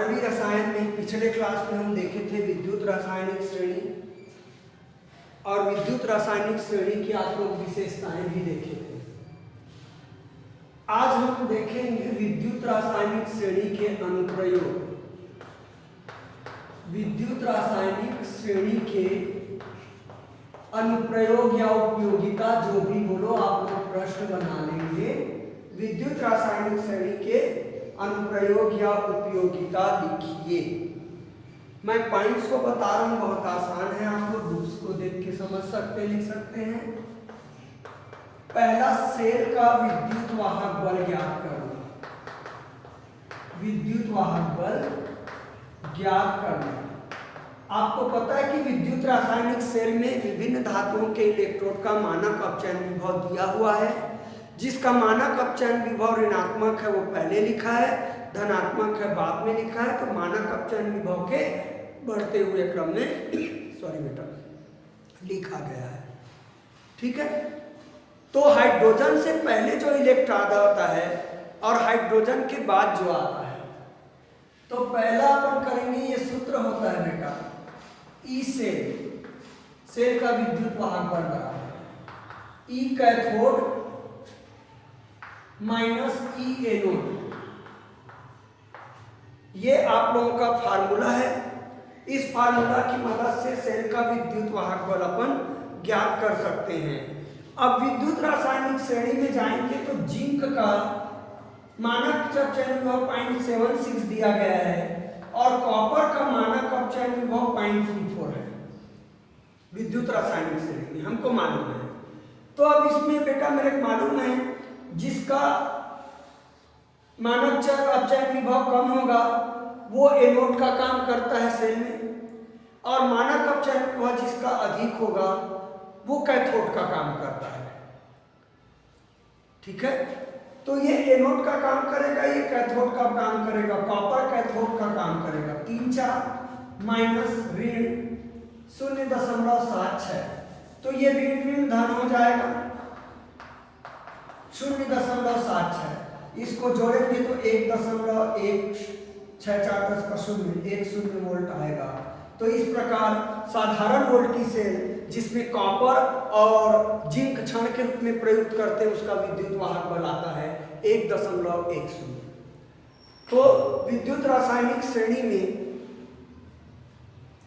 आणविक रसायन में पिछले क्लास में हम देखे थे विद्युत रासायनिक श्रेणी, और विद्युत रासायनिक श्रेणी की आप लोग विशेषताएं भी देखे थे। आज हम देखेंगे विद्युत रासायनिक श्रेणी के अनुप्रयोग। विद्युत रासायनिक श्रेणी के अनुप्रयोग या उपयोगिता, जो भी बोलो आप लोग प्रश्न बना लेंगे। विद्युत रासायनिक श्रेणी के अनुप्रयोग या उपयोगिता लिखिए। मैं पॉइंट्स को बता रहा हूं, बहुत आसान है, आप लोग बुक्स को देख के समझ सकते लिख सकते हैं। पहला, सेल का विद्युत वाहक बल ज्ञात करना। विद्युत वाहक बल ज्ञात करना। आपको पता है कि विद्युत रासायनिक सेल में विभिन्न धातुओं के इलेक्ट्रोड का मानक अपचयन विभव दिया हुआ है। जिसका मानक अपचयन विभव ऋणात्मक है वो पहले लिखा है, धनात्मक है बाद में लिखा है। तो मानक अपचयन विभव के बढ़ते हुए क्रम में लिखा गया है। ठीक है। तो हाइड्रोजन से पहले जो इलेक्ट्रॉन आता है और हाइड्रोजन के बाद जो आता है, तो पहला अपन करेंगे, ये सूत्र होता है बेटा, ई सेल का विद्युत वाहक बल बराबर ई कैथोड माइनस ई एनोड। ये आप लोगों का फार्मूला है। इस फार्मूला की मदद से सेल का विद्युत वाहक बल अपन ज्ञात कर सकते हैं। अब विद्युत रासायनिक श्रेणी में जाएंगे तो जिंक का मानक अपचयन विभव 0.76 दिया गया है और कॉपर का मानक अपचयन विभव 0.34 है विद्युत रासायनिक श्रेणी में, हमको मालूम है। तो अब इसमें बेटा मेरे को मालूम है जिसका मानक अपचयन विभव कम होगा वो एनोड का काम करता है सेल में, और मानक अपचयन विभव जिसका अधिक होगा वो कैथोड का काम करता है। ठीक है। तो ये एनोड का काम करेगा, ये कैथोड का काम करेगा, कॉपर कैथोड का काम करेगा। 3 माइनस ऋण 0.76, तो ये ऋण धन हो जाएगा 0.76। इसको जोड़ेंगे तो 1.164 वोल्ट आएगा। तो इस प्रकार साधारण वोल्टी सेल जिसमें कॉपर और जिंक क्षण के रूप में प्रयुक्त करते हैं उसका विद्युत वाहक बल आता है 1.10। तो विद्युत रासायनिक श्रेणी में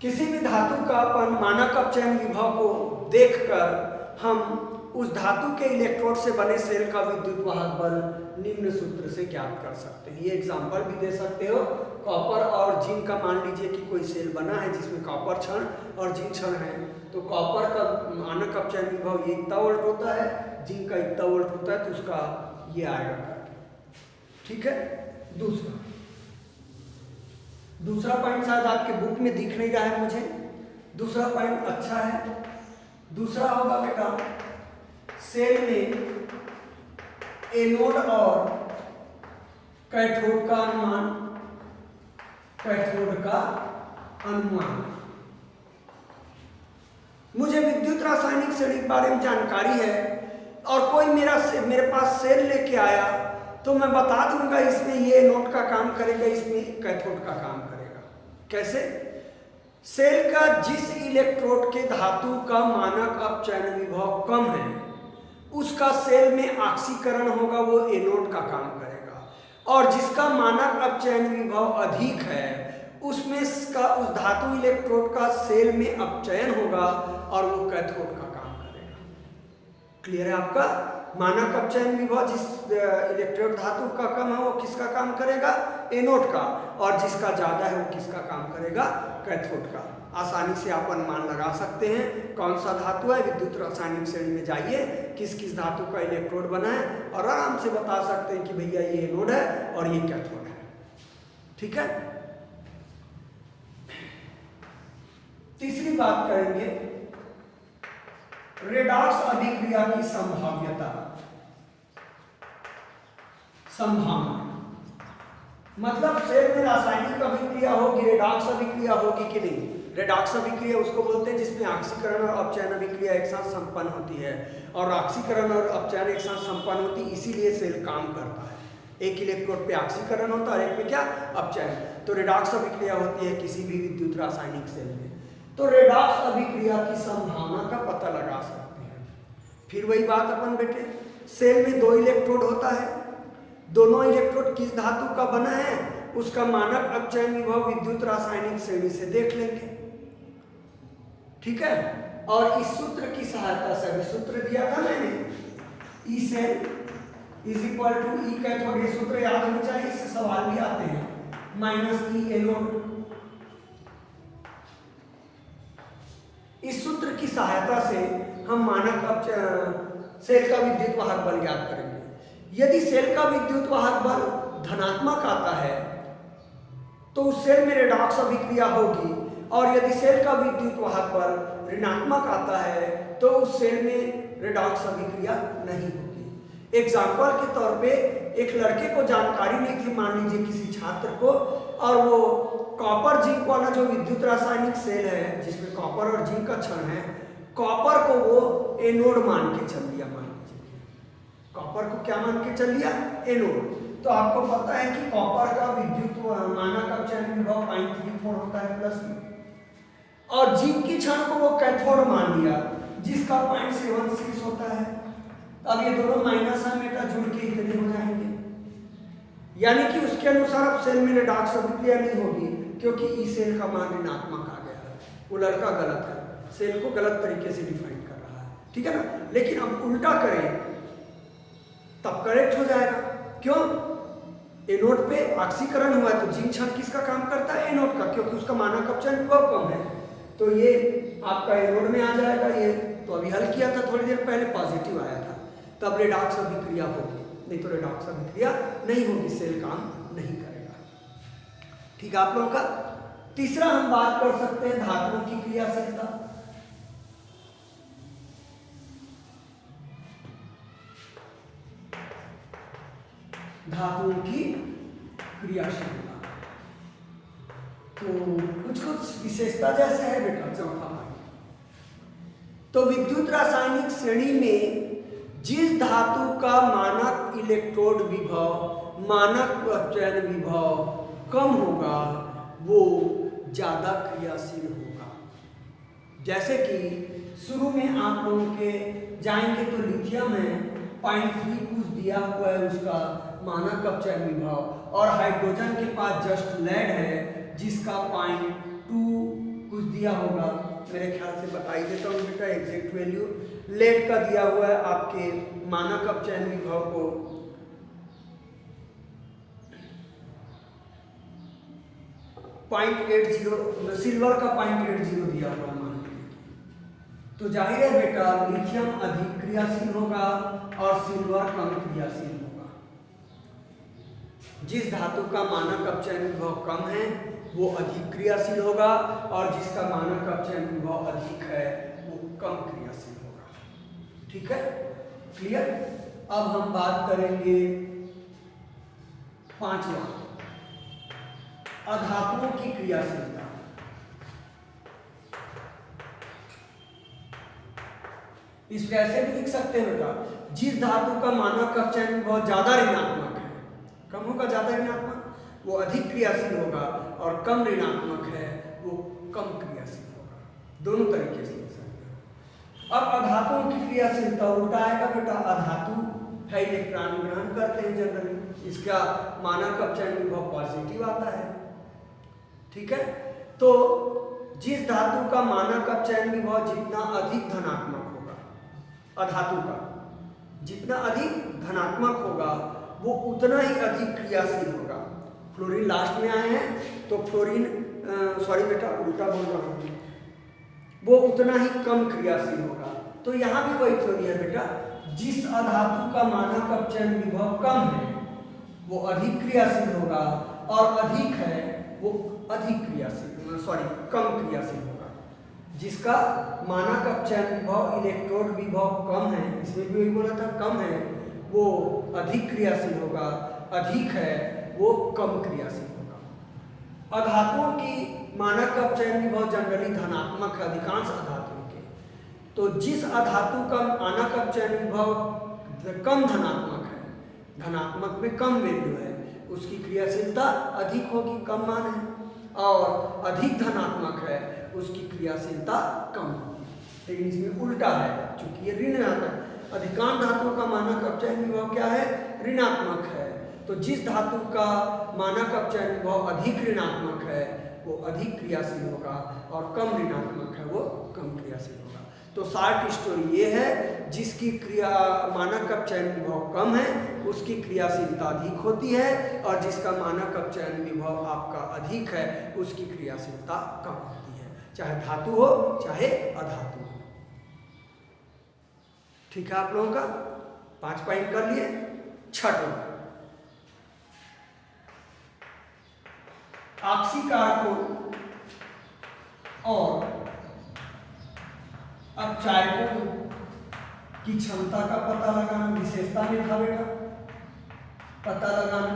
किसी भी धातु का अपन मानक अपचयन विभव को देखकर हम उस धातु के इलेक्ट्रोड से बने सेल का विद्युत वाहक बल निम्न सूत्र से ज्ञात कर सकते हैं। ये एग्जांपल भी दे सकते हो। कॉपर और जिंक का मान लीजिए कि कोई सेल बना है जिसमें कॉपर क्षण और जिंक क्षण है, तो कॉपर का मानक अपचयन विभव ये इतना वोल्ट होता है, जिंक का इतना वोल्ट होता है, तो उसका ये आएगा करके। ठीक है। दूसरा पॉइंट शायद आपके बुक में दिख नहीं रहा है मुझे। दूसरा पॉइंट अच्छा है। दूसरा होगा बेटा, सेल में एनोड और कैथोड का अनुमान। मुझे विद्युत रासायनिक श्रेणी के बारे में जानकारी है और कोई मेरे पास सेल लेके आया तो मैं बता दूंगा इसमें ये एनोड का काम करेगा, इसमें कैथोड का काम करेगा। कैसे? सेल का जिस इलेक्ट्रोड के धातु का मानक अपचयन विभव कम है उसका सेल में ऑक्सीकरण होगा, वो एनोड का काम करेगा, और जिसका मानक अपचयन विभव अधिक है उसमें उस धातु इलेक्ट्रोड का सेल में अपचयन होगा और वो कैथोड का काम करेगा। क्लियर है आपका? मानक अपचयन विभव जिस इलेक्ट्रोड धातु का कम है वो किसका काम करेगा? एनोड का, और जिसका ज्यादा है वो किसका काम करेगा? कैथोड का। आसानी से आप अनुमान लगा सकते हैं कौन सा धातु है। विद्युत रासायनिक श्रेणी में जाइए, किस किस धातु का इलेक्ट्रोड बना है, और आराम से बता सकते हैं कि भैया ये एनोड है और ये कैथोड है। ठीक है। तीसरी बात करेंगे रेडॉक्स अभिक्रिया की संभाव्यता। संभावना मतलब सेल में रासायनिक अभिक्रिया होगी, रेडॉक्स अभिक्रिया होगी कि नहीं। रेडॉक्स अभिक्रिया उसको बोलते हैं जिसमें ऑक्सीकरण और अपचयन अभिक्रिया एक साथ संपन्न होती है, और ऑक्सीकरण और अपचयन एक साथ संपन्न होती है, इसीलिए सेल काम करता है। एक इलेक्ट्रोड पे ऑक्सीकरण होता है और एक पे क्या अपचयन। तो रेडॉक्स अभिक्रिया होती है किसी भी विद्युत रासायनिक सेल में। तो रेडॉक्स अभिक्रिया की संभावना का पता लगा सकते हैं। फिर वही बात अपन बेटे, सेल में 2 इलेक्ट्रोड होता है, दोनों इलेक्ट्रोड किस धातु का बना है उसका मानक अपचयन विभव विद्युत रासायनिक श्रेणी से देख लेंगे। ठीक है, और इस सूत्र की सहायता से, अभी सूत्र दिया था मैंने, E cell is equal to E cathode, ये सूत्र याद होना चाहिए, इससे सवाल भी आते हैं, माइनस ई एनोड। इस सूत्र की सहायता से हम मानक सेल का विद्युत वाहक बल ज्ञात करेंगे। यदि सेल का विद्युत वाहक बल धनात्मक आता है तो उस सेल में रेडॉक्स अभिक्रिया होगी, और यदि सेल का विद्युत वाहक बल ऋणात्मक आता है तो उस सेल में रेडॉक्स अभिक्रिया नहीं होगी। एग्जाम्पल के तौर पे एक लड़के को जानकारी नहीं थी, मान लीजिए किसी छात्र को, और वो कॉपर जिंक वाला जो विद्युत रासायनिक सेल है जिसमें कॉपर और जिंक का क्षण है, कॉपर को वो एनोड मान के चल लिया, मान लीजिए कॉपर को क्या मान के चल लिया, एनोड। तो आपको पता है कि कॉपर का विद्युत मानक अपचयन विभव 0.34 होता है प्लस में, और जिंक की क्षण को वो कैथोड मान लिया जिसका 0.76 होता है। अब ये दोनों माइनस है बेटा, जुड़ के इतने हो जाएंगे, यानी कि उसके अनुसार अब सेल में रेडॉक्स अभिक्रिया नहीं होगी क्योंकि ई सेल का मान ऋणात्मक आ गया है। वो लड़का गलत है, सेल को गलत तरीके से डिफाइन कर रहा है, ठीक है ना। लेकिन अब उल्टा करें तब करेक्ट हो जाएगा। क्यों? एनोड पे ऑक्सीकरण हुआ है तो जिंक क्षण किसका काम करता है, एनोड का, क्योंकि उसका मानक अपचयन विभव कम है। तो ये आपका एनोड में आ जाएगा। ये तो अभी हल किया था थोड़ी देर पहले, पॉजिटिव आया था, तब रेडॉक्स अभिक्रिया होगी, नहीं तो रेडॉक्स अभिक्रिया नहीं होगी, सेल काम नहीं करेगा। ठीक है आप लोगों का। तीसरा हम बात कर सकते हैं धातुओं की क्रियाशीलता। धातुओं की क्रियाशीलता तो कुछ कुछ विशेषता जैसे है बेटा, चौथा भाग। तो विद्युत रासायनिक श्रेणी में जिस धातु का मानक इलेक्ट्रोड विभव, मानक अपचयन विभव कम होगा वो ज्यादा क्रियाशील होगा। जैसे कि शुरू में आप लोगों के जाएंगे तो लिथियम है 0.3 कुछ दिया हुआ है उसका मानक अपचयन विभव, और हाइड्रोजन के पास जस्ट लेड है जिसका 0.2 कुछ दिया होगा, मेरे ख्याल से बता ही देता हूँ बेटा एग्जैक्ट वैल्यू। लेड का दिया हुआ है आपके मानक अपचयन विभव को 0.80, सिल्वर का 0.80 दिया हुआ है मान लीजिए। तो जाहिर है बेटा लिथियम अधिक क्रियाशील होगा और सिल्वर कम क्रियाशील होगा। जिस धातु का मानक अपचयन विभव कम है वो अधिक क्रियाशील होगा, और जिसका मानक अपचयन विभव अधिक है वो कम क्रियाशील होगा। ठीक है, क्लियर। अब हम बात करेंगे पांचवा, अधातुओं की क्रियाशीलता। इस कैसे भी लिख सकते हैं बेटा, जिस धातु का मानक अपचयन विभव ज्यादा ऋणात्मक है, कम होगा ज्यादा ऋणात्मक, वो अधिक क्रियाशील होगा, और कम ऋणात्मक है वो कम क्रियाशील होगा। दोनों तरीके से लिख सकते हैं। अब अधातुओं की क्रियाशीलता उल्टा आएगा बेटा, अधातु है इलेक्ट्रॉन ग्रहण करते हैं जनरली, इसका मानक अपचयन विभव पॉजिटिव आता है। ठीक है, तो जिस धातु का मानक अपचयन विभव जितना अधिक धनात्मक होगा, अधातु का जितना अधिक धनात्मक होगा वो उतना ही अधिक क्रियाशील होगा। फ्लोरीन लास्ट में आए हैं तो फ्लोरीन, सॉरी बेटा उल्टा बोल रहा हूँ, वो उतना ही कम क्रियाशील होगा। तो यहाँ भी वही थ्योरी है बेटा, जिस अधातु का मानक अपचयन विभव कम है वो अधिक क्रियाशील होगा, और अधिक है वो अधिक क्रियाशील, सॉरी कम क्रियाशील होगा। जिसका मानक अपचयन विभव इलेक्ट्रोड विभव कम है, इसमें भी वही बोला था कम है, वो अधिक क्रियाशील होगा, अधिक है वो कम क्रियाशील होगा। अधातुओं की मानक अपचयन विभव जनरली धनात्मक है अधिकांश अधातुओं के। तो जिस अधातु का मानक अपचयन विभव कम धनात्मक है धनात्मक में कम वैल्यू है, उसकी क्रियाशीलता अधिक होगी, कम मान है, और अधिक धनात्मक है उसकी क्रियाशीलता कम होगी। लेकिन इसमें उल्टा है, चूंकि ये ऋणात्मक, अधिकांश धातुओं का मानक अपचयन विभव क्या है, ऋणात्मक है। तो जिस धातु का मानक अपचयन विभव अधिक ऋणात्मक है वो अधिक क्रियाशील होगा, और कम ऋणात्मक है वो कम क्रियाशील होगा। तो शॉर्ट स्टोरी ये है, जिसकी क्रिया मानक अपचयन विभव कम है उसकी क्रियाशीलता अधिक होती है, और जिसका मानक अपचयन विभव आपका अधिक है उसकी क्रियाशीलता कम होती है, चाहे धातु हो चाहे अधातु हो। ठीक है, आप लोगों का 5 पॉइंट कर लिए। छठवां, आक्सीकारकों और अपचायकों की क्षमता का पता लगाना, विशेषता निर्धारण का पता लगाना।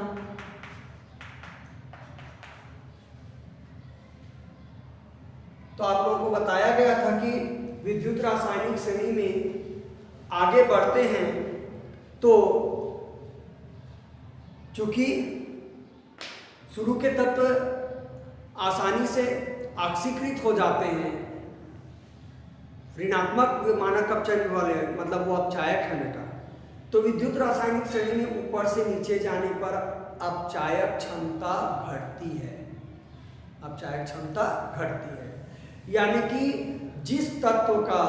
तो आप लोगों को बताया गया था कि विद्युत रासायनिक श्रेणी में आगे बढ़ते हैं तो चूंकि शुरू के तत्व आसानी से ऑक्सीकृत हो जाते हैं, ऋणात्मक मानक अपचयन वाले, मतलब वो अपचायक है बेटा, तो विद्युत रासायनिक श्रेणी में ऊपर से नीचे जाने पर अपचायक क्षमता घटती है, अपचायक क्षमता घटती है। यानी कि जिस तत्व का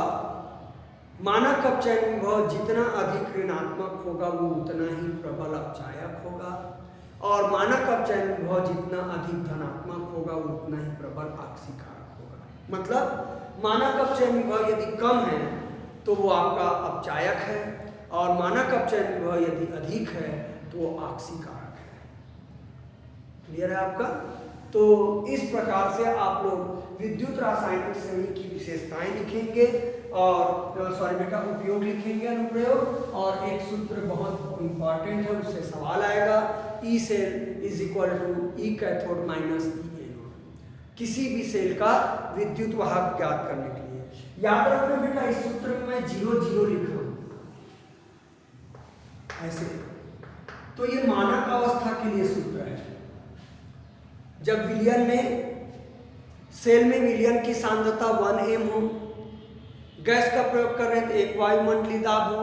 मानक अपचयन विभव जितना अधिक ऋणात्मक होगा वो उतना ही प्रबल अपचायक होगा, और मानक अपचयन विभव जितना अधिक धनात्मक होगा वो उतना ही प्रबल ऑक्सीकारक होगा। मतलब मानक अपचयन विभव यदि कम है तो वो आपका अपचायक है, और मानक अपचयन विभव यदि अधिक है तो वो ऑक्सीकारक है। क्लियर है आपका? तो इस प्रकार से आप लोग विद्युत रासायनिक श्रेणी की विशेषताएं लिखेंगे, और सॉरी बेटा उपयोग लिखेंगे, अनुप्रयोग, और एक सूत्र बहुत इंपॉर्टेंट है, उससे सवाल आएगा, E cell is equal to E cathode minus E anode. किसी भी सेल का विद्युत वाहक ज्ञात करने के लिए याद रखना बेटा, इस सूत्र में मैं 0 0 लिख रहा हूं ऐसे। तो ये मानक अवस्था के लिए सूत्र है। जब विलयन में, सेल में विलयन की सांद्रता 1m हो, गैस का प्रयोग कर रहे हैं तो एक वायुमंडलीय दाब हो,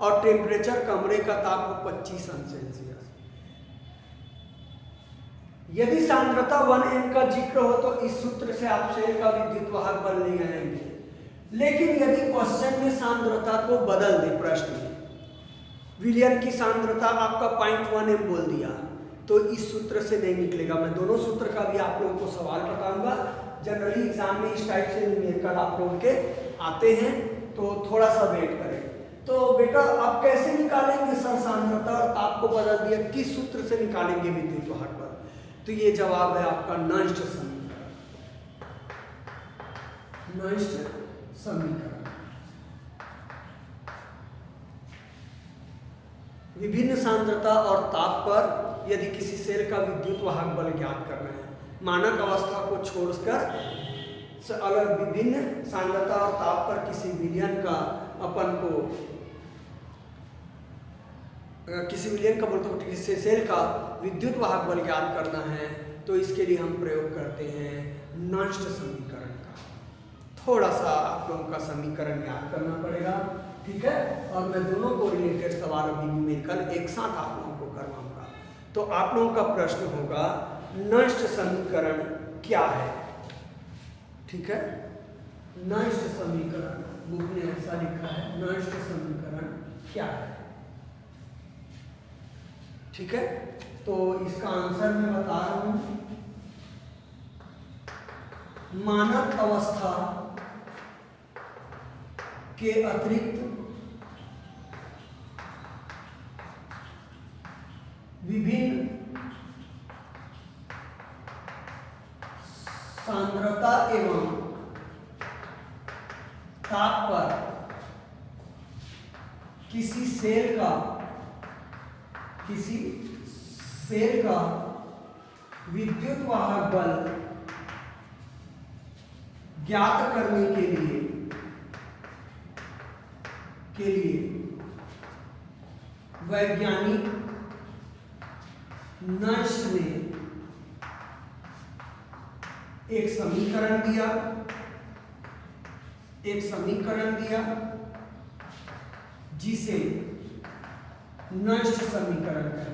और टेम्परेचर कमरे का ताप हो 25 अंश सेल्सियस। यदि सांद्रता 1m का जिक्र हो तो इस सूत्र से आप सेल का विद्युत वाहक बल नहीं आएंगे। लेकिन यदि क्वेश्चन में सांद्रता को बदल दे, प्रश्न में विलयन की सांद्रता आपका 0.1m बोल दिया, तो इस सूत्र से नहीं निकलेगा। मैं दोनों सूत्र का भी आप लोगों को सवाल बताऊंगा। जनरली एग्जाम में इस टाइप से न्यूमेरिकल आप लोगों के आते हैं, तो थोड़ा सा वेट करें। तो बेटा अब कैसे निकालेंगे सर सांद्रता, और आपको बदल दिया, किस सूत्र से निकालेंगे विद्युत वाहक बल? तो ये जवाब है आपका नॉइस्ट समीकरण। नॉइस्ट समीकरण विभिन्न सांद्रता और ताप पर यदि किसी सेल का विद्युत वाहक बल ज्ञात करना है, मानक अवस्था को छोड़कर अलग विभिन्न सांद्रता और ताप पर किसी विलयन का अपन को, किसी विलयन का बोलते हैं किसी सेल का विद्युत वाहक बल ज्ञात करना है, तो इसके लिए हम प्रयोग करते हैं नॉइस्ट समीकरण का। थोड़ा सा आप लोगों का समीकरण याद करना पड़ेगा, ठीक है? और मैं दोनों को रिलेटेड सवाल अभी न्यूमेरिकल एक साथ आप लोगों को करवाऊंगा। तो आप लोगों का प्रश्न होगा नॉइस्ट समीकरण क्या है? ठीक है, नॉइस्ट समीकरण बुक ने ऐसा लिखा है, नॉइस्ट समीकरण क्या है? ठीक है, तो इसका आंसर मैं बता रहा हूं। मानक अवस्था के अतिरिक्त विभिन्न सांद्रता एवं ताप पर किसी सेल का विद्युत वाहक बल ज्ञात करने के लिए वैज्ञानिक नर्स ने एक समीकरण दिया जिसे नष्ट समीकरण कहते हैं।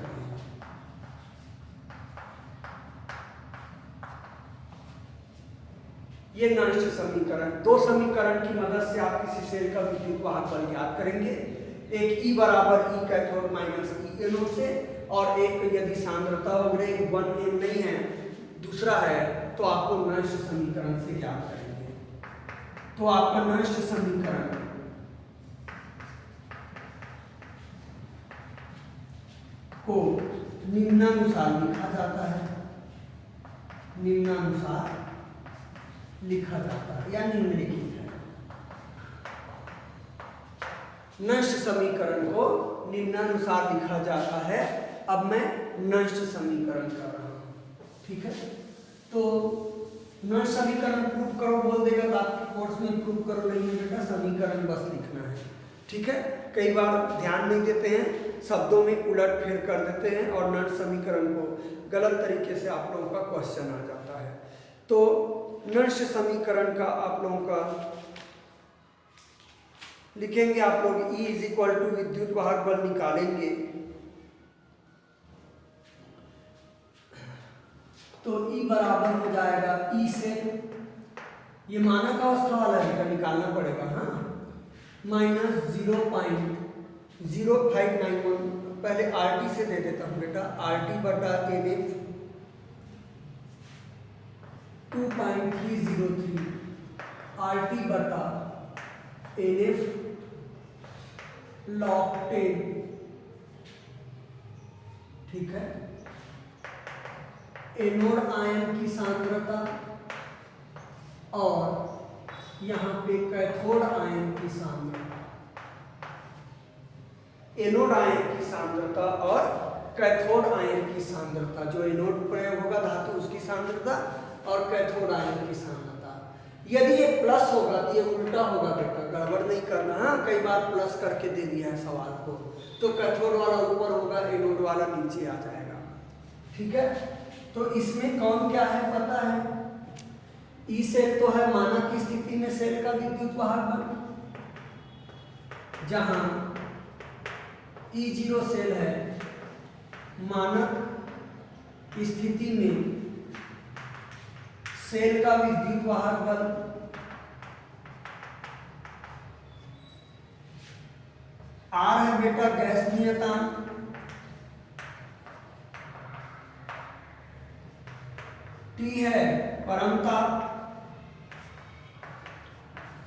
ये नष्ट समीकरण, दो समीकरण की मदद से आप किसी सेल का विद्युत वाहक बल ज्ञात करेंगे। एक E बराबर E cathode minus E anode से, और एक यदि सांद्रता वगैरह 1m नहीं है, दूसरा है, तो आपको नष्ट समीकरण से ज्ञात करेंगे। तो आपका नष्ट समीकरण को निम्नानुसार लिखा जाता है, या निम्नलिखित है। नष्ट समीकरण को निम्नानुसार लिखा जाता है। अब मैं नष्ट समीकरण कर रहा हूं, ठीक है। तो नष्ट समीकरण प्रूफ करो बोल देगा तो आपके कोर्स में प्रूफ करो नहीं है बेटा, समीकरण बस लिखना है, ठीक है। कई बार ध्यान नहीं देते हैं, शब्दों में उलट फेर कर देते हैं और नष्ट समीकरण को गलत तरीके से आप लोगों का क्वेश्चन आ जाता है। तो नष्ट समीकरण का आप लोगों का लिखेंगे, आप लोग E इज इक्वल टू विद्युत वाहक बल निकालेंगे। तो E बराबर हो जाएगा E से, ये मानक अवस्था वाला है, निकालना पड़ेगा, हाँ, माइनस 0.0591, पहले RT से दे देता हूँ बेटा, RT बटा NF 2.303, RT बटा NF log 10, ठीक है। एनोड आयन की सांद्रता और यहाँ पे कैथोड आयन की सांद्रता, एनोड आयन की सांद्रता और कैथोड आयन की सांद्रता, जो एनोड प्रयोग होगा धातु उसकी सांद्रता और कैथोड आयन की सांद्रता। यदि ये प्लस होगा तो ये उल्टा होगा बेटा, गड़बड़ नहीं करना, हाँ, कई बार प्लस करके दे दिया है सवाल को, तो कैथोड वाला ऊपर होगा, एनोड वाला नीचे आ जाएगा, ठीक है। तो इसमें कौन क्या है पता है, ई सेल तो है मानक की स्थिति में सेल का विद्युत वाहक बल, जहां E0 सेल है मानक स्थिति में सेल का विद्युत वाहक बल, R है बेटा गैस नियतांक, T है परमताप,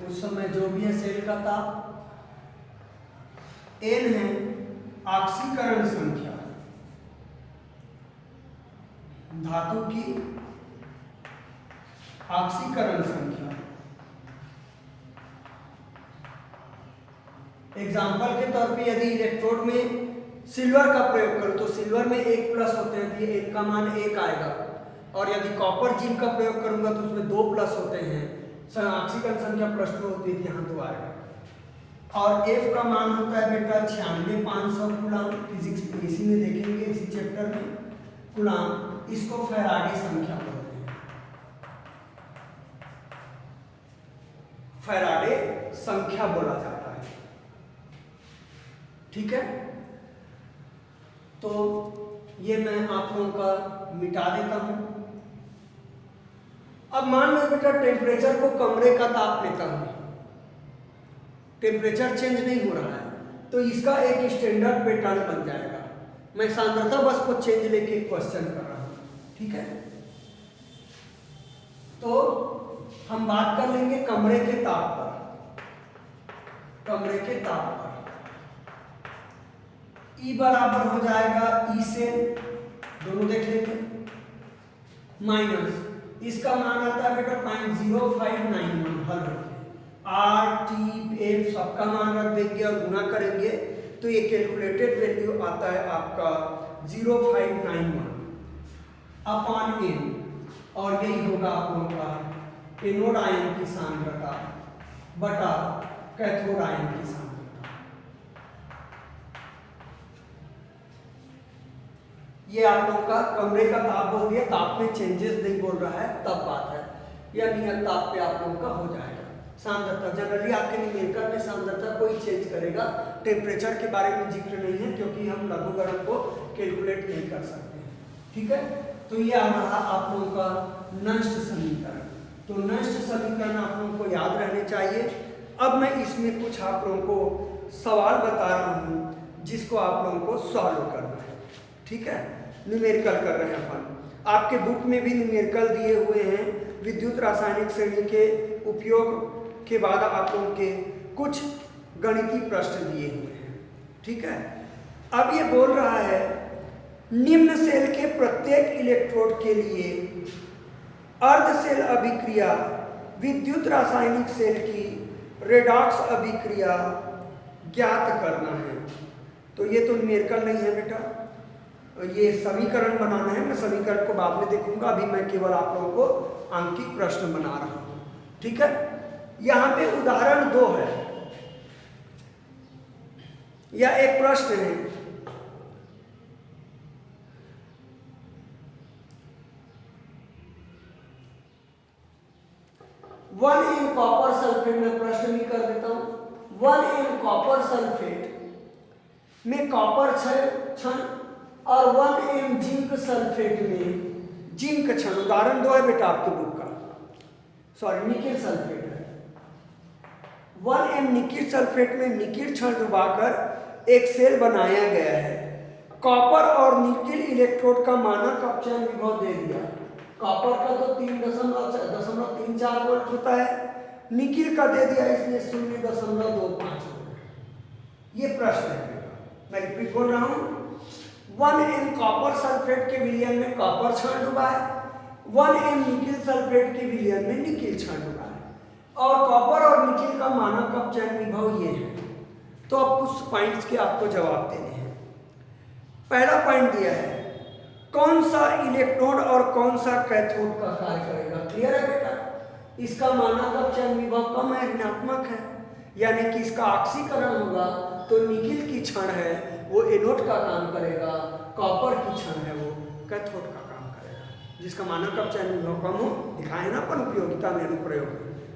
उस समय जो भी है सेल का ताप, N है ऑक्सीकरण संख्या, धातु की ऑक्सीकरण संख्या। एग्जाम्पल के तौर पे यदि इलेक्ट्रोड में सिल्वर का प्रयोग करो तो सिल्वर में 1 प्लस होते हैं, तो ये 1 का मान 1 आएगा, और यदि कॉपर जिंक का प्रयोग करूंगा तो उसमें 2 प्लस होते हैं, ऑक्सीकरण संख्या +2 होती है, यहाँ 2 आएगा। और F का मान होता है बेटा 96,500 कूलाम, फिजिक्स इसी में देखेंगे, इसी चैप्टर में कूलाम, इसको फैराडे संख्या बोलते हैं, फैराडे संख्या बोला जाता है, ठीक है। तो ये मैं आप लोगों का मिटा देता हूं। अब मान लो बेटा टेम्परेचर को कमरे का ताप लेता हूं, टेम्परेचर चेंज नहीं हो रहा है, तो इसका एक स्टैंडर्ड पैटर्न बन जाएगा। मैं सांद्रता बस को चेंज लेके क्वेश्चन कर रहा हूं, ठीक है। तो हम बात कर लेंगे कमरे के ताप पर, कमरे के ताप पर E बराबर हो जाएगा E से, दोनों देख लेंगे, माइनस इसका मान आता है बेटा 0.0591, हल होते R T F सबका मान रख देंगे और गुना करेंगे तो ये कैलकुलेटेड वैल्यू आता है आपका 0.591 अपॉन N, और यही होगा आप लोगों का एनोड आयन की सांद्रता बटा कैथोड आयन की सांद्रता। ये आप लोगों का कमरे का ताप बोल दिया, ताप में चेंजेस नहीं बोल रहा है तब बात है, या नियत ताप पे आप लोगों का हो जाएगा। सांद्रता जनरली आपके न्यूमेरिकल में सांद्रता कोई चेंज करेगा, टेम्परेचर के बारे में जिक्र नहीं है क्योंकि हम लघुगणक को कैलकुलेट नहीं कर सकते हैं, ठीक है। तो ये हमारा आप लोगों का नष्ट समीकरण, तो नष्ट समीकरण आप लोगों को याद रहने चाहिए। अब मैं इसमें कुछ आप लोगों को सवाल बता रहा हूँ जिसको आप लोगों को सॉल्व करना है, ठीक है। न्यूमेरिकल कर रहे हैं अपन, आपके बुक में भी न्यूमेरिकल दिए हुए हैं, विद्युत रासायनिक श्रेणी के उपयोग के बाद आप लोगों के कुछ गणितीय प्रश्न दिए हुए हैं, ठीक है। अब ये बोल रहा है निम्न सेल के प्रत्येक इलेक्ट्रोड के लिए अर्ध सेल अभिक्रिया विद्युत रासायनिक सेल की रेडॉक्स अभिक्रिया ज्ञात करना है। तो ये तो न्यूमेरिकल नहीं है बेटा, ये समीकरण बनाना है, मैं समीकरण को बाद में देखूंगा, अभी मैं केवल आप लोगों को अंकित प्रश्न बना रहा हूं, ठीक है। यहां पे उदाहरण 2 है या एक प्रश्न है, वन इन कॉपर सल्फेट में प्रश्न भी कर देता हूं। वन इन कॉपर सल्फेट में कॉपर क्षण और 1 m जिंक सल्फेट में जिंक क्षण, उदाहरण 2 है बेटा आपके बुक का, सॉरी निकिल सल्फेट है। 1 m निकिल सल्फेट में निकिल क्षण डुबाकर एक सेल बनाया गया है। कॉपर और निकिल इलेक्ट्रोड का मानक अपचयन विभव दे दिया। कॉपर का तो 3.34 वोल्ट होता है, निकिल का दे दिया इसने 0.25 वोल्ट। ये प्रश्न है, मैं रिपीट बोल रहा हूं। 1 m कॉपर सल्फेट के विलयन में कॉपर क्षण डूबा है, 1 m निकिल सल्फेट के विलयन में निकिल क्षण डूबा है, और कॉपर और निकिल का मानक अपचयन विभव ये है। तो अब कुछ पॉइंट्स के आपको जवाब देने हैं। पहला पॉइंट दिया है कौन सा इलेक्ट्रोड और कौन सा कैथोड का कार्य करेगा। क्लियर है बेटा, इसका मानक अपचयन विभव कम है, ऋणात्मक है, यानी कि इसका ऑक्सीकरण होगा तो निकिल की क्षण है वो एनोड का काम करेगा, कॉपर की क्षण है वो कैथोड का काम करेगा। जिसका मानक अपचयन विभव कम हो, दिखाए ना अपन उपयोगिता में अनुप्रयोग,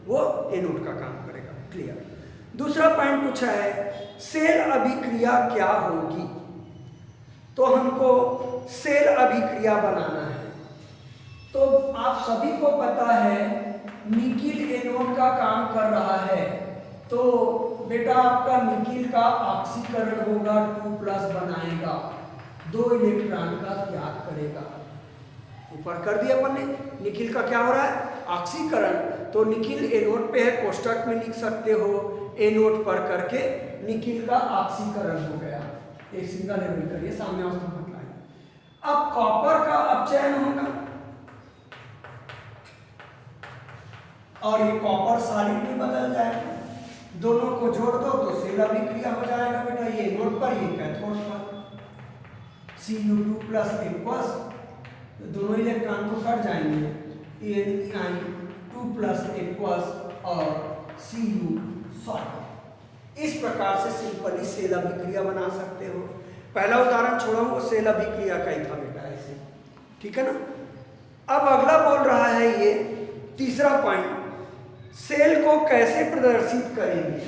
वो एनोड का काम करेगा। क्लियर। दूसरा पॉइंट पूछा है सेल अभिक्रिया क्या होगी, तो हमको सेल अभिक्रिया बनाना है। तो आप सभी को पता है निकिल एनोड का काम कर रहा है, तो बेटा आपका निकिल का ऑक्सीकरण होगा, 2+ बनाएगा, 2 इलेक्ट्रॉन का त्याग करेगा। ऊपर कर दिया अपन ने, निकिल का क्या हो रहा है ऑक्सीकरण, तो निकिल एनोड पे है, कोष्टक में लिख सकते हो एनोड पर करके निकिल का ऑक्सीकरण हो गया। एक सिंगल लेवल करिए, सामने अवस्था मत लाइए। अब कॉपर का अपचयन होगा और ये कॉपर सॉलिड में बदल जाएगा, दोनों को जोड़ दो तो सेल अभिक्रिया हो जाएगा बेटा, ये एनोड पर ये कैथोड पर, Cu2+ एक्वस, दोनों इलेक्ट्रॉन को कट जाएंगे, Ni2+ एक्वस और Cu सॉलिड। इस प्रकार से सिंपली सेल अभिक्रिया बना सकते हो। पहला उदाहरण छोड़ा हूं, वो सेल अभिक्रिया का ही था बेटा ऐसे, ठीक है ना। अब अगला बोल रहा है ये तीसरा पॉइंट, सेल को कैसे प्रदर्शित करेंगे।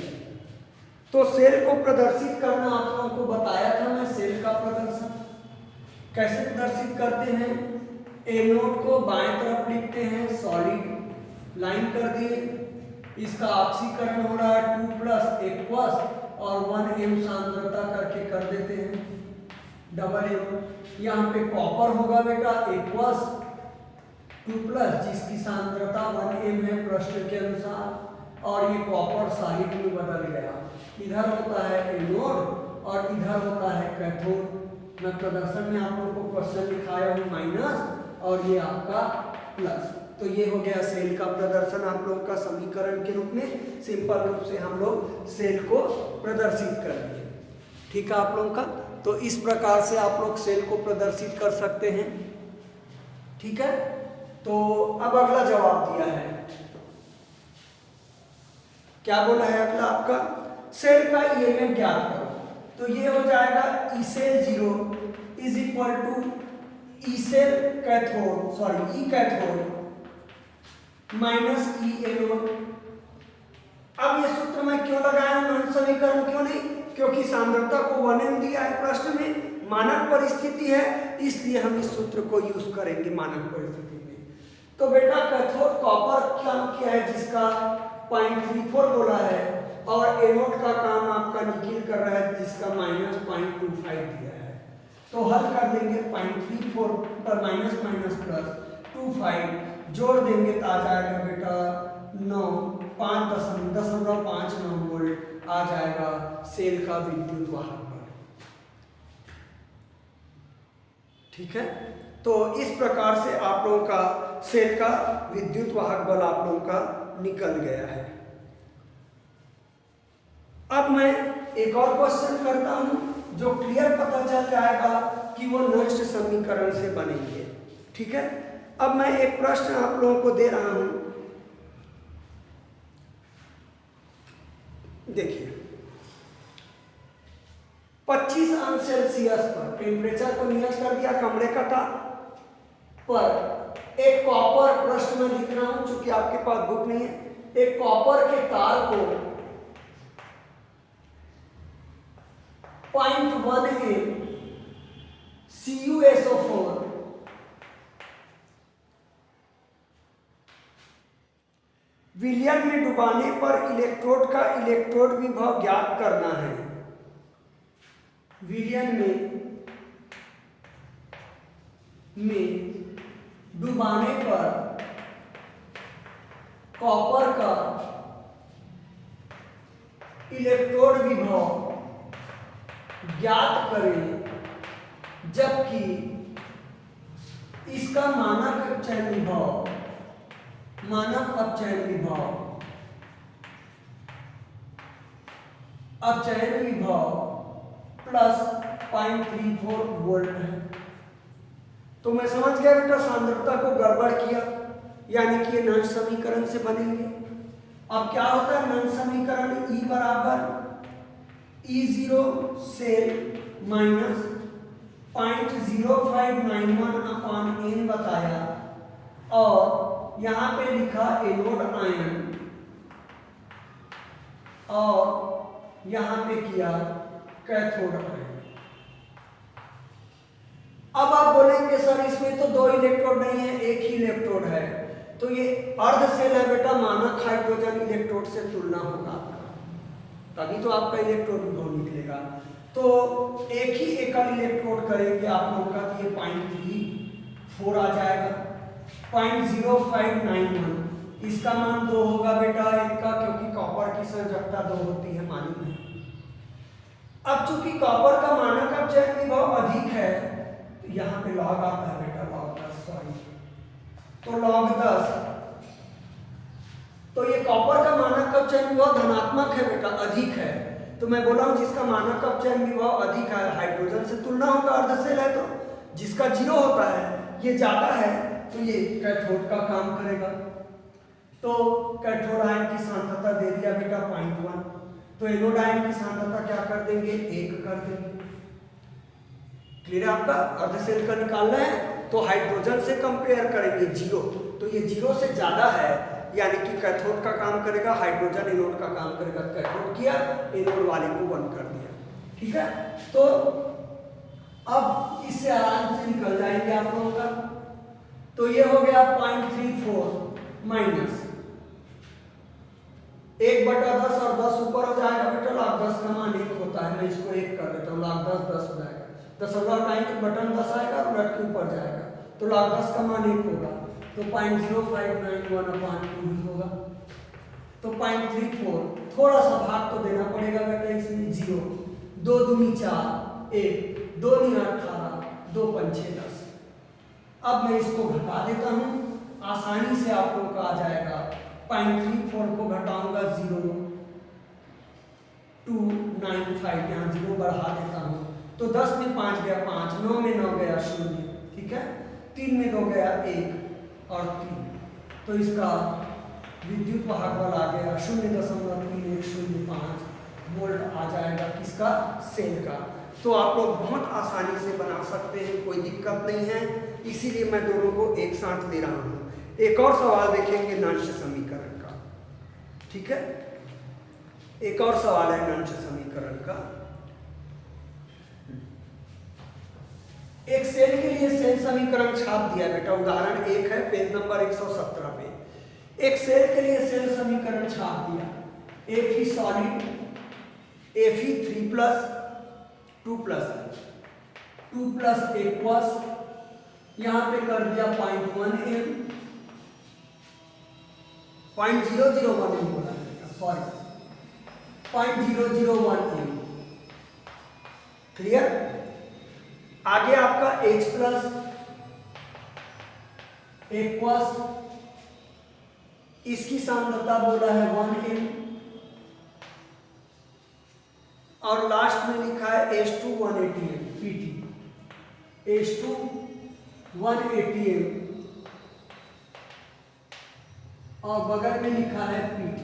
तो सेल को प्रदर्शित करना आप लोगों को बताया था मैं, सेल का प्रदर्शन कैसे प्रदर्शित करते हैं। एनोड को बाएं तरफ लिखते हैं, सॉलिड लाइन कर दिए, इसका ऑक्सीकरण हो रहा है 2+ एक्वस और 1 m सांद्रता करके कर देते हैं डबल एम। यहाँ पे कॉपर होगा बेटा एक्वस 2+, जिसकी सांद्रता 1 m है प्रश्न के अनुसार, और ये कॉपर सॉलिड में बदल गया। इधर होता है एनोड और इधर होता है कैथोड। मैं प्रदर्शन में आप लोगों को क्वेश्चन लिखाया हूँ माइनस और ये आपका प्लस। तो ये हो गया सेल का प्रदर्शन आप लोगों का समीकरण के रूप में, सिंपल रूप से हम लोग सेल को प्रदर्शित कर दिए। ठीक है आप लोगों का, तो इस प्रकार से आप लोग सेल को प्रदर्शित कर सकते हैं। ठीक है, तो अब अगला जवाब दिया है, क्या बोला है अगला आपका, सेल का ईएमएफ ज्ञात करो। तो ये हो जाएगा E cell 0 is equal to E cell cathode sorry E cathode minus E anode. अब ये सूत्र मैं क्यों लगाया हूं, समीकरण क्यों नहीं, क्योंकि सांद्रता को 1m दिया है प्रश्न में, मानक परिस्थिति है, इसलिए हम इस सूत्र को यूज करेंगे मानक परिस्थिति में। तो बेटा कैथोड कॉपर काम किया है जिसका 0.34 बोला है, और एनोड का काम आपका निकिल कर रहा है जिसका -0.25 दिया है। तो हल कर देंगे 0.34 पर माइनस माइनस प्लस 25 जोड़ देंगे तो आ जाएगा बेटा 5.59 वोल्ट आ जाएगा सेल का विद्युत वाहक बल। ठीक है, तो इस प्रकार से आप लोगों का सेल का विद्युत वाहक बल आप लोगों का निकल गया है। अब मैं एक और क्वेश्चन करता हूं जो क्लियर पता चल जाएगा कि वो नष्ट समीकरण से बनेंगे। ठीक है, अब मैं एक प्रश्न आप लोगों को दे रहा हूं, देखिए 25 अंश सेल्सियस पर टेम्परेचर को नियत कर दिया कमरे का था, पर एक कॉपर, प्रश्न में लिख रहा हूं चूंकि आपके पास बुक नहीं है, एक कॉपर के तार को 0.1 CuSO4 विलयन में डुबाने पर इलेक्ट्रोड का इलेक्ट्रोड विभव ज्ञात करना है। विलयन में डुबाने पर कॉपर का इलेक्ट्रोड विभव ज्ञात करें, जबकि इसका मानक अपचयन विभव प्लस 0.34 वोल्ट है। तो मैं समझ गया बेटा सांद्रता को गड़बड़ किया, यानी कि ये नष्ट समीकरण से बनेंगे। अब क्या होता है नष्ट समीकरण, E बराबर E0 cell minus 0.0591 upon n बताया, और यहां पे लिखा एनोड आयन, और यहां पे किया कैथोड आयन। अब आप बोलेंगे सर इसमें तो 2 इलेक्ट्रोड नहीं है, एक ही इलेक्ट्रोड है, तो ये अर्ध सेल है बेटा, मानक हाइड्रोजन इलेक्ट्रोड से तुलना होगा आपका, तभी तो आपका इलेक्ट्रोड विभव निकलेगा। तो एक ही एकल इलेक्ट्रोड करेंगे आप लोगों का, तो ये 0.34 आ जाएगा, 0.0591 इसका मान 2 होगा बेटा इनका, क्योंकि कॉपर की संयोजकता 2 होती है, मालूम है। अब चूंकि कॉपर का मानक अपचयन विभव अधिक है, तो यहाँ पे लॉग आता है बेटा, लॉग 10 सॉरी, तो लॉग 10, तो ये कॉपर का मानक अपचयन विभव धनात्मक है बेटा, अधिक है। तो मैं बोला हूं जिसका मानक अपचयन विभव अधिक है हाइड्रोजन से तुलना होगा, अर्ध सेल है, तो जिसका 0 होता है ये ज्यादा है, तो ये कैथोड का काम करेगा। तो कैथोड आयन की सांद्रता दे दिया बेटा 0.1, तो एनोड आयन की सांद्रता क्या कर देंगे 1 कर देंगे। क्लियर है आपका, अर्ध सेल का निकालना है तो हाइड्रोजन से कंपेयर करेंगे 0, तो ये 0 से ज्यादा है, यानी कि कैथोड का काम करेगा, हाइड्रोजन एनोड का काम करेगा, कैथोड किया, एनोड वाले को 1 कर दिया। ठीक है, तो अब इससे आराम से निकल जाएंगे आप लोगों का। तो ये हो गया 0.34 माइनस 1/10, और 10 ऊपर हो जाएगा बेटा, log 10 का मान 1 होता है, मैं इसको 1 कर देता हूँ, log 10 10 हो जाएगा, 10 टाइम बटन 10 आएगा, उलट के ऊपर जाएगा, तो log 10 का मान 1 होगा, तो 0.0591 अपॉन 2 होगा, तो 0.34, थोड़ा सा भाग तो देना पड़ेगा बेटा इसमें, 0 2 दूनी 4 1 2 नी 18 2 पंचे 10। अब मैं इसको घटा देता हूं, आसानी से आप लोगों का आ जाएगा, 0.34 को घटाऊंगा 0.295, यहाँ 0 बढ़ा देता हूं, तो 10 में 5 गया 5, 9 में 9 गया 0, ठीक है, 3 में 2 गया 1 और 3, तो इसका विद्युत वाहक बल आ गया 0.3105 वोल्ट आ जाएगा, किसका, सेल का। तो आप लोग बहुत आसानी से बना सकते हैं, कोई दिक्कत नहीं है। इसीलिए मैं दोनों को एक साथ ले रहा हूँ। एक और सवाल देखेंगे नंश समीकरण का, ठीक है। एक और सवाल है नंश समीकरण का। एक सेल के लिए सेल समीकरण छाप दिया बेटा, उदाहरण 1 है पेज नंबर 117 पे। एक सेल के लिए सेल समीकरण छाप दिया, Fe सॉलिड, Fe3+, 2+ एक्वस, यहां पे कर दिया 0.1 m, 0.001 m बोला सॉरी 0.001 m, क्लियर। आगे आपका H+ एक्वस, इसकी सांद्रता बोला है 1 m, और लास्ट में लिखा है H2 180 m Pt, H2 180 m, और बगल में लिखा है Pt।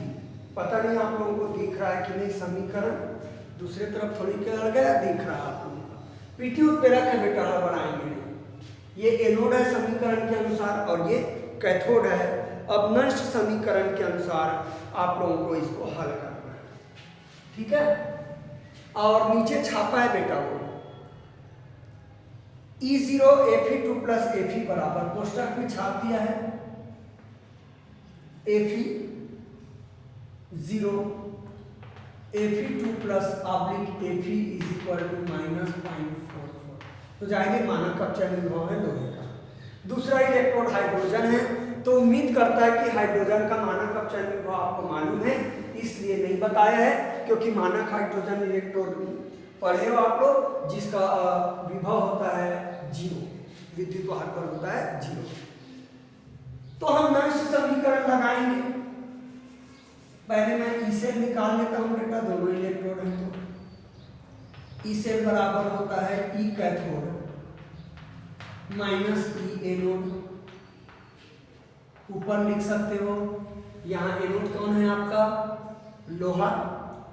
पता नहीं आप लोगों को दिख रहा है कि नहीं, समीकरण दूसरे तरफ थोड़ी कर गया, दिख रहा है आप लोगों को। Pt उत्प्रेरक है बेटा, बनाएंगे नहीं। ये एनोड है समीकरण के अनुसार और ये कैथोड है। अब नष्ट समीकरण के अनुसार आप लोगों को इसको हल करना है, ठीक है। और नीचे छापा है बेटा वो E0 Fe2 + Fe बराबर, कोष्टक में छाप दिया है Fe0 Fe2 + Fe is equal to -0.44। तो जाएंगे मानक कक्षा विभव है लोहे का। दूसरा इलेक्ट्रोड हाइड्रोजन है, तो उम्मीद करता है कि हाइड्रोजन का मानक कक्षा विभव आपको मालूम है, इसलिए नहीं बताया है, क्योंकि मानक हाइड्रोजन इलेक्ट्रोड पढ़े हो आप लोग, जिसका विभव होता है 0, विद्युत वाहक बल होता है 0। तो हम नष्ट समीकरण लगाएंगे। पहले मैं ई सेल निकाल लेता हूं बेटा, दोनों इलेक्ट्रोड हैं तो ई सेल बराबर होता है ई कैथोड माइनस ई एनोड। ऊपर लिख सकते हो, यहाँ एनोड कौन है आपका, लोहा,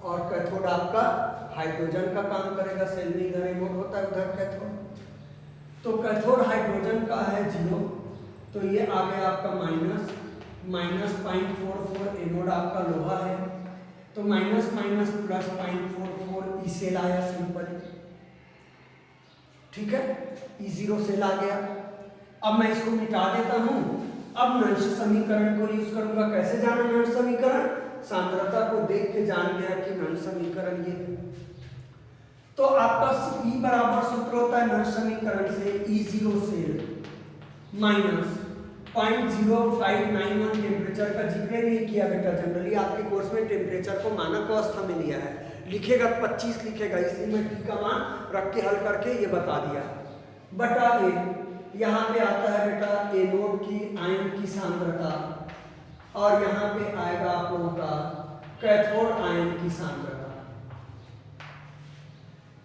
और कैथोड आपका हाइड्रोजन का काम करेगा। सेल में इधर एनोड होता है, उधर कैथोड। तो कैथोड हाइड्रोजन का है 0, तो ये आ गया आपका -0.44, एनोड आपका लोहा है, तो minus minus plus 0.44 E cell आया सिंपल, ठीक है। E0 सेल आ गया। अब मैं इसको मिटा देता हूं। अब नंश समीकरण को यूज करूंगा। कैसे जाना नंश समीकरण, सांद्रता को देख के जान गया कि नंश समीकरण ये है। तो आपका E बराबर सूत्र होता है नंश समीकरण से E0 सेल माइनस 0.0591। टेम्परेचर का जिक्र नहीं किया बेटा, जनरली आपके कोर्स में टेम्परेचर को मानक अवस्था में लिया है, लिखेगा 25 लिखेगा, इसलिए मैं T का मान रख के हल करके ये बता दिया। बटा ए, यहाँ पे आता है बेटा एनोड की आयन की सांद्रता, और यहाँ पे आएगा आप लोगों का कैथोड आयन की सांद्रता,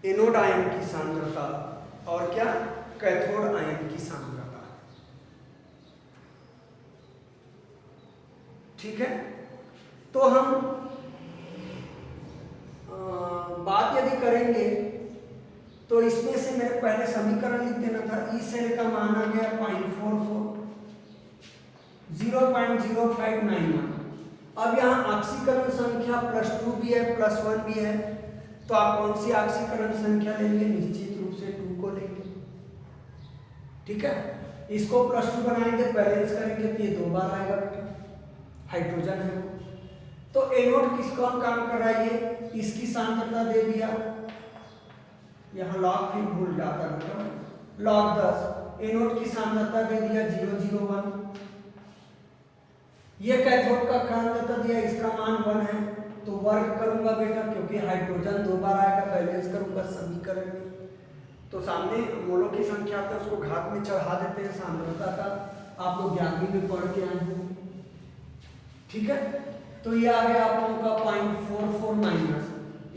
एनोड आयन की सांद्रता और क्या कैथोड आयन की सांद्रता, ठीक है। तो हम बात यदि करेंगे तो इसमें से मेरे पहले समीकरण लिख देना था। ई सेल का मान आ गया 0.44, 0.0591। अब यहाँ ऑक्सीकरण संख्या +2 भी है +1 भी है, तो आप कौन सी ऑक्सीकरण संख्या लेंगे, निश्चित रूप से 2 को लेंगे, ठीक है। इसको +2 बनाएंगे, बैलेंस करेंगे तो ये 2 बार आएगा बेटा, हाइड्रोजन है वो। तो एनोड किस कौन काम कर रहा है, ये इसकी सांद्रता दे दिया, यहाँ लॉग फिर भूल जाता है, लॉग 10, एनोड की सांद्रता दे दिया 001। ये कैथोड का सांद्रता दिया, इसका मान 1 है, तो वर्ग करूंगा बेटा, क्योंकि हाइड्रोजन 2 बार आएगा, बैलेंस करूंगा समीकरण में। तो सामने मोलों की संख्या आता है, उसको घात में चढ़ा देते हैं सांद्रता का, आप लोग 11वीं में पढ़ के आए हैं, ठीक है। तो ये आ गया आप लोगों का 0.44 माइनस,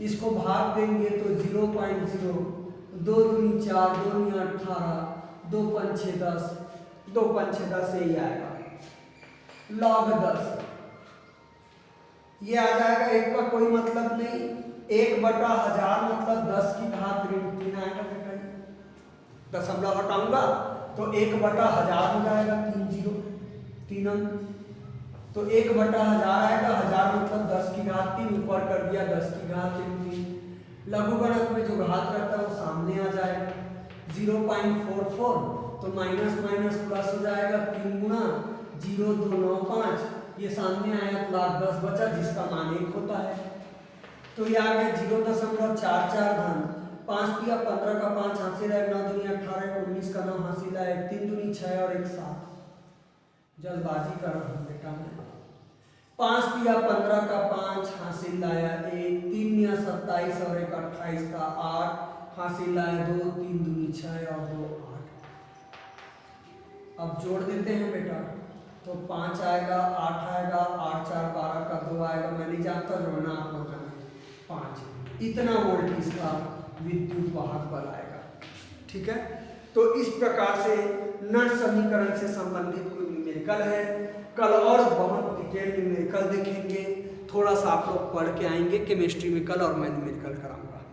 इसको भाग देंगे तो 0.0, 2 दूनी 4, 2 दूनी 18, 2 पंच 10, 2 पंच 10 से ही आएगा log 10। ये आ जाएगा, 1 का कोई मतलब नहीं, 1/1000 मतलब 10 की घात ऋण 3 आएगा बेटा। दशमलव हटाऊंगा तो 1/1000 हो जाएगा, 3 0 3 अंक। तो 1/1000 आएगा, 1000 मतलब 10 की घात 3, ऊपर कर दिया 10 की घात 3। लघुगणक में जो घात रहता है वो सामने आ जाएगा, 0.44, तो माइनस माइनस प्लस हो जाएगा, 3 गुणा 0,295, ये सामने आया तो लाख 10 बचा जिसका मान 1 होता है। तो ये आ गया 0.44 धन 5 दिया, 15 का 5 हासिल है, 9 दूनी 18, 19 का 9 हासिल है, 3 दूनी 6 और 1 7। जल्दबाजी कर रहा हूँ बेटा मैं। 5 दिया, 15 का 5 हासिल लाया 1, 3 या 27 और 1 28 का 8 हासिल लाया 2, 3 दूनी 6 और 2 8। अब जोड़ देते हैं बेटा, तो 5 आएगा, 8 आएगा, 8 4 12 का 2 आएगा, मैं नहीं जानता जोड़ना, आप लोग जाने, 5 इतना वोल्ट इसका विद्युत वाहक बल आएगा। ठीक है, तो इस प्रकार से नल समीकरण से संबंधित कोई न्यूमेरिकल है। कल और बहुत डिटेल न्यूमेरिकल देखेंगे, थोड़ा सा आप लोग पढ़ के आएंगे केमिस्ट्री में कल, और मैं न्यूमेरिकल कराऊंगा।